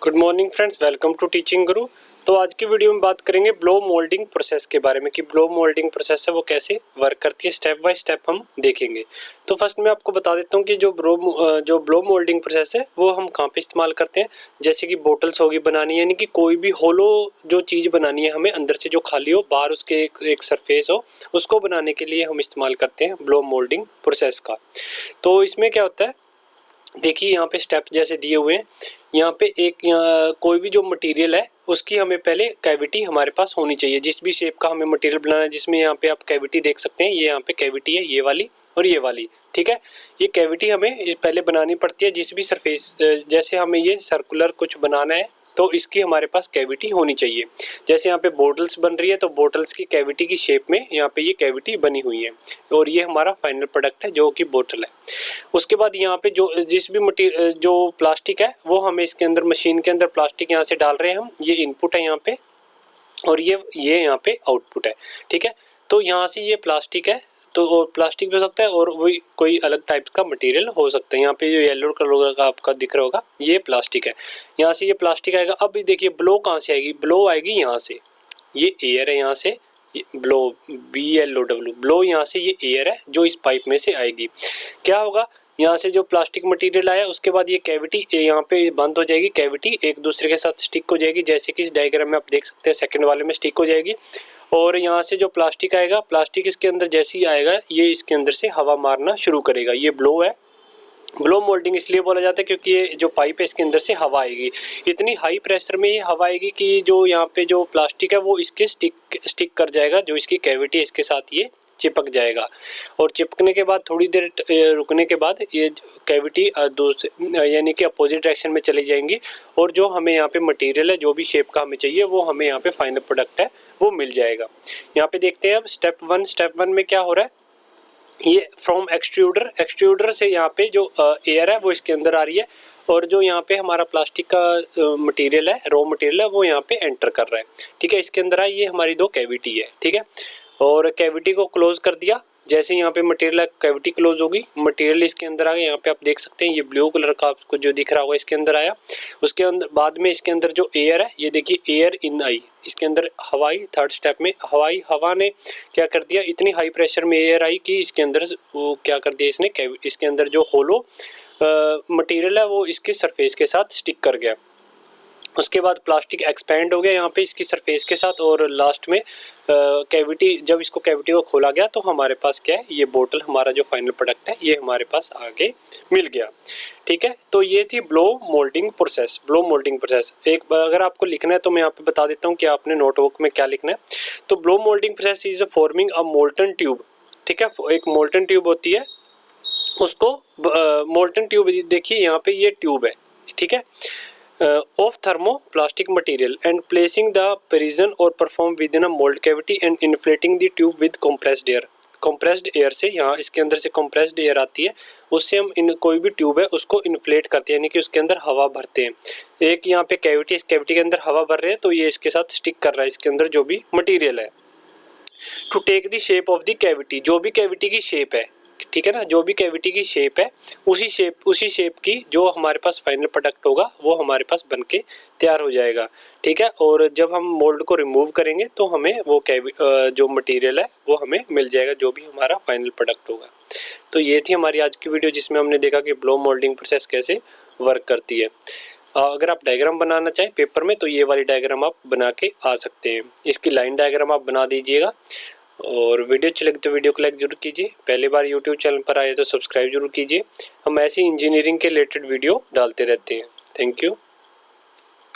Good morning friends, welcome to teaching guru. तो आज की वीडियो में बात करेंगे ब्लो मोल्डिंग प्रोसेस के बारे में कि ब्लो मोल्डिंग प्रोसेस है वो कैसे वर्क करती है। स्टेप बाय स्टेप हम देखेंगे। तो फर्स्ट मैं आपको बता देता हूँ कि जो ब्लो मोल्डिंग प्रोसेस है वो हम कहाँ पे इस्तेमाल करते हैं। जैसे कि बोटल्स होगी बनानी है, यानी कि कोई भी होलो जो चीज़ बनानी है हमें, अंदर से जो खाली हो, बाहर उसके एक सरफेस हो, उसको बनाने के लिए हम इस्तेमाल करते हैं ब्लो मोल्डिंग प्रोसेस का। तो इसमें क्या होता है, देखिए यहाँ पे स्टेप जैसे दिए हुए हैं। यहाँ पे कोई भी जो मटेरियल है उसकी हमें पहले कैविटी हमारे पास होनी चाहिए। जिस भी शेप का हमें मटेरियल बनाना है, जिसमें यहाँ पे आप कैविटी देख सकते हैं, ये यहाँ पे कैविटी है, ये वाली और ये वाली, ठीक है। ये कैविटी हमें पहले बनानी पड़ती है। जिस भी सरफेस, जैसे हमें ये सर्कुलर कुछ बनाना है तो इसकी हमारे पास कैविटी होनी चाहिए। जैसे यहाँ पे बोटल्स बन रही है तो बोटल्स की कैविटी की शेप में यहाँ पे ये कैविटी बनी हुई है और ये हमारा फाइनल प्रोडक्ट है जो कि बोतल है। उसके बाद यहाँ पे जो जिस भी मटेरियल जो प्लास्टिक है वो हमें इसके अंदर, मशीन के अंदर प्लास्टिक यहाँ से डाल रहे हैं हम। ये इनपुट है यहाँ पे और ये यहाँ पे आउटपुट है, ठीक है। तो यहाँ से ये प्लास्टिक है, तो प्लास्टिक भी हो सकता है और वही कोई अलग टाइप का मटेरियल हो सकता है। यहाँ पे जो येलो कलर का आपका दिख रहा होगा ये प्लास्टिक है। यहाँ से ये प्लास्टिक आएगा। अब देखिए ब्लो कहाँ से आएगी, ब्लो आएगी यहाँ से। ये एयर है, यहाँ से ब्लो BLOW ब्लो, यहाँ से ये एयर है जो इस पाइप में से आएगी। क्या होगा, यहाँ से जो प्लास्टिक मटेरियल आया उसके बाद ये कैविटी यहाँ पे बंद हो जाएगी। कैविटी एक दूसरे के साथ स्टिक हो जाएगी, जैसे कि इस डायग्राम में आप देख सकते हैं, सेकंड वाले में स्टिक हो जाएगी। और यहाँ से जो प्लास्टिक आएगा, प्लास्टिक इसके अंदर जैसे ही आएगा ये इसके अंदर से हवा मारना शुरू करेगा। ये ब्लो है। ब्लो मोल्डिंग इसलिए बोला जाता है क्योंकि ये जो पाइप है इसके अंदर से हवा आएगी। इतनी हाई प्रेशर में ये हवा आएगी कि जो यहाँ पे जो प्लास्टिक है वो इसके स्टिक कर जाएगा, जो इसकी कैविटी है इसके साथ ये चिपक जाएगा। और चिपकने के बाद थोड़ी देर रुकने के बाद ये कैविटी यानी कि अपोजिट डायरेक्शन में चली जाएंगी और जो हमें यहाँ पे मटेरियल है, जो भी शेप का हमें चाहिए, वो हमें यहाँ पे फाइनल प्रोडक्ट है वो मिल जाएगा। यहाँ पे देखते हैं अब स्टेप वन में क्या हो रहा है। ये फ्रॉम एक्सट्रूडर से यहाँ पे जो एयर है वो इसके अंदर आ रही है और जो यहाँ पे हमारा प्लास्टिक का मटेरियल है, रॉ मटेरियल है, वो यहाँ पे एंटर कर रहा है, ठीक है। इसके अंदर है, ये हमारी दो कैविटी है, ठीक है। और कैविटी को क्लोज कर दिया। जैसे यहाँ पे मटेरियल कैविटी क्लोज होगी, मटेरियल इसके अंदर आ गया। यहाँ पे आप देख सकते हैं ये ब्लू कलर का आपको जो दिख रहा होगा इसके अंदर आया। उसके अंदर बाद में इसके अंदर जो एयर है, ये देखिए एयर इन आई, इसके अंदर हवाई, थर्ड स्टेप में हवा ने क्या कर दिया, इतनी हाई प्रेशर में एयर आई कि इसके अंदर वो क्या कर दिया, इसने इसके अंदर जो होलो मटेरियल है वो इसके सरफेस के साथ स्टिक कर गया। उसके बाद प्लास्टिक एक्सपैंड हो गया यहाँ पे इसकी सरफेस के साथ और लास्ट में कैविटी, जब इसको कैविटी को खोला गया तो हमारे पास क्या है, ये बोतल हमारा जो फाइनल प्रोडक्ट है ये हमारे पास आगे मिल गया, ठीक है। तो ये थी ब्लो मोल्डिंग प्रोसेस। एक बार अगर आपको लिखना है तो मैं यहाँ पे बता देता हूँ कि आपने नोटबुक में क्या लिखना है। तो blow moulding process is forming a molten tube, ठीक है। एक मोल्टन ट्यूब होती है, उसको मोल्टन ट्यूब, देखिए यहाँ पे ये ट्यूब है, ठीक है, of thermoplastic material and placing the prison or perform within a mold cavity and inflating the tube with compressed air। compressed air से, यहाँ इसके अंदर से compressed air आती है, उससे हम कोई भी ट्यूब है उसको इन्फ्लेट करते हैं, यानी कि उसके अंदर हवा भरते हैं। एक यहाँ पे कैविटी, इस कैविटी के अंदर हवा भर रहे हैं तो ये इसके साथ स्टिक कर रहा है इसके अंदर जो भी मटीरियल है। To take the shape of the cavity, जो भी कैविटी की शेप है, ठीक है ना, जो भी कैविटी की शेप है उसी शेप की जो हमारे पास फाइनल प्रोडक्ट होगा वो हमारे पास बनके तैयार हो जाएगा, ठीक है। और जब हम मोल्ड को रिमूव करेंगे तो हमें वो जो मटेरियल है वो हमें मिल जाएगा, जो भी हमारा फाइनल प्रोडक्ट होगा। तो ये थी हमारी आज की वीडियो जिसमें हमने देखा कि ब्लो मोल्डिंग प्रोसेस कैसे वर्क करती है। अगर आप डायग्राम बनाना चाहें पेपर में तो ये वाली डायग्राम आप बना के आ सकते हैं। इसकी लाइन डायग्राम आप बना दीजिएगा और वीडियो अच्छी लगे तो वीडियो को लाइक जरूर कीजिए। पहली बार यूट्यूब चैनल पर आए तो सब्सक्राइब जरूर कीजिए। हम ऐसी इंजीनियरिंग के रिलेटेड वीडियो डालते रहते हैं। Thank you.